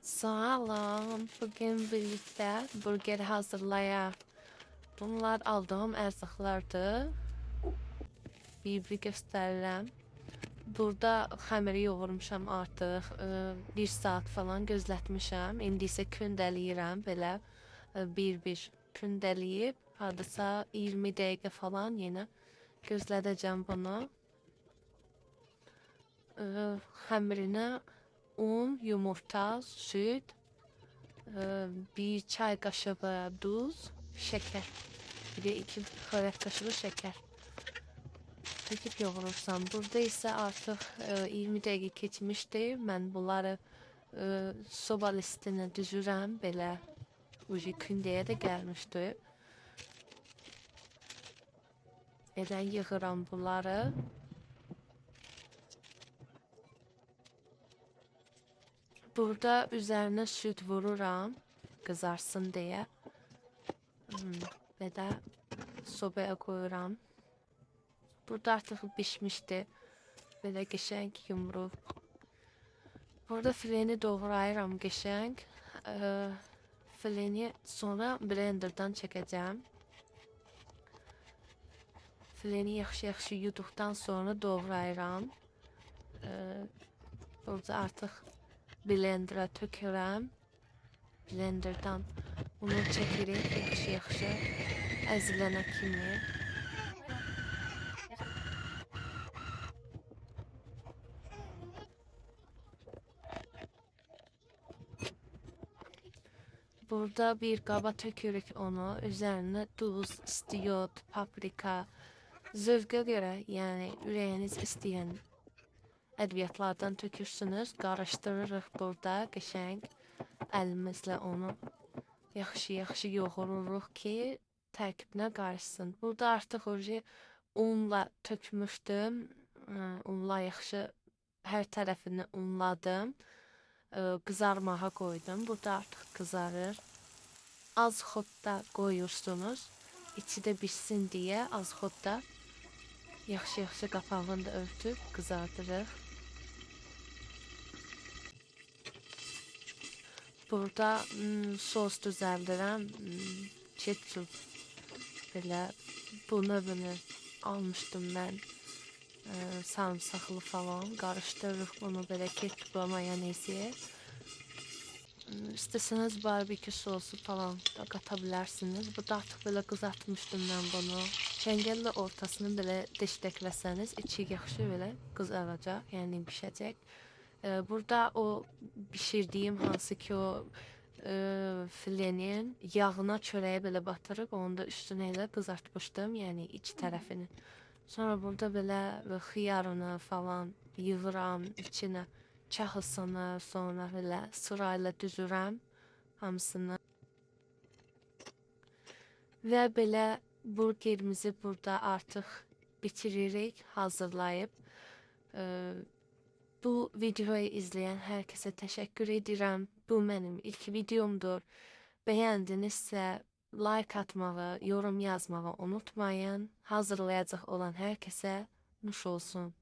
Sağ olun. Bugün birlikte burger hazırlayaq. Bunlar aldığım ərzaqlardır. Bir göstərirəm. Burada xəmiri yoğurmuşam artıq. 1 saat falan gözlətmişəm. İndi isə kündələyirəm belə bir kündələyib hardasa 20 dəqiqə falan yenə gözlədəcəm bunu. Xəmirinə un, yumurta, süt, bir çay kaşığı duz, şeker. Bir de 2 xörək kaşığı şeker. Töküp yoğurursam. Burada ise artık 20 dəqiqə keçmişdi. Mən bunları soba listinə düzürəm. Belə ucu kündəyə də gəlmişdi. Edən yığıram bunları. Burada üzerine süt vururam kızarsın diye. Ve de sobaya koyuram. Burada artık pişmişti. Böyle qəşəng yumruq. Burada fileni doğrayıram qəşəng. Fileni sonra blenderdan çəkəcəm. Fileni yaxşı yuduqdan sonra doğrayıram. Burada artıq blendera tökürəm. Blenderdan bunu çəkirik yaxşı əzilənə kimi. Burada bir qaba tökürük onu. Üzerine tuz, istiyot, paprika, zövqə görə, yəni ürəyiniz istəyən ədviyyatlardan tökürsünüz. Qarışdırırıq burada qəşəng əlimizlə onu yaxşı yoğururuq ki tərkibinə qarışsın. Burada artıq oje unla tökmüşdüm. Unla yaxşı hər tərəfini unladım. Kızarmağa koydum. Burada artık kızarır. Az xodda koyursunuz. İçi də pişsin diye az xodda yaxşı qapağını da örtüb kızardırıq. Burada sos düzəldirəm. Ketçup belə bunu almışdım mən. Sarımsaqlı falan karıştırırıq bunu belə ketçupla mayonezi. İstəsəniz barbekü sosu falan da katabilirsiniz. Burada artıq belə qızartmışdım mən bunu. Çəngəllə ortasını belə deşdəkləsəniz içi yaxşı belə qızaracaq, yəni bişəcək. Burada o bişirdiyim hansı ki o filenin yağına çörəyi belə batırıb onu da üstünə elə qızartmışdım, yəni iç tərəfini. Sonra burada belə xiyarını falan yığıram içinə. Çahısını sonra belə sırayla düzürəm hamısını. Və belə burgerimizi burada artıq bitiririk, hazırlayıb. Bu videoyu izleyen herkese teşekkür ederim. Bu benim ilk videomdur. Beğendinizsə like atmağı, yorum yazmağı unutmayın. Hazırlayacaq olan herkese nuş olsun.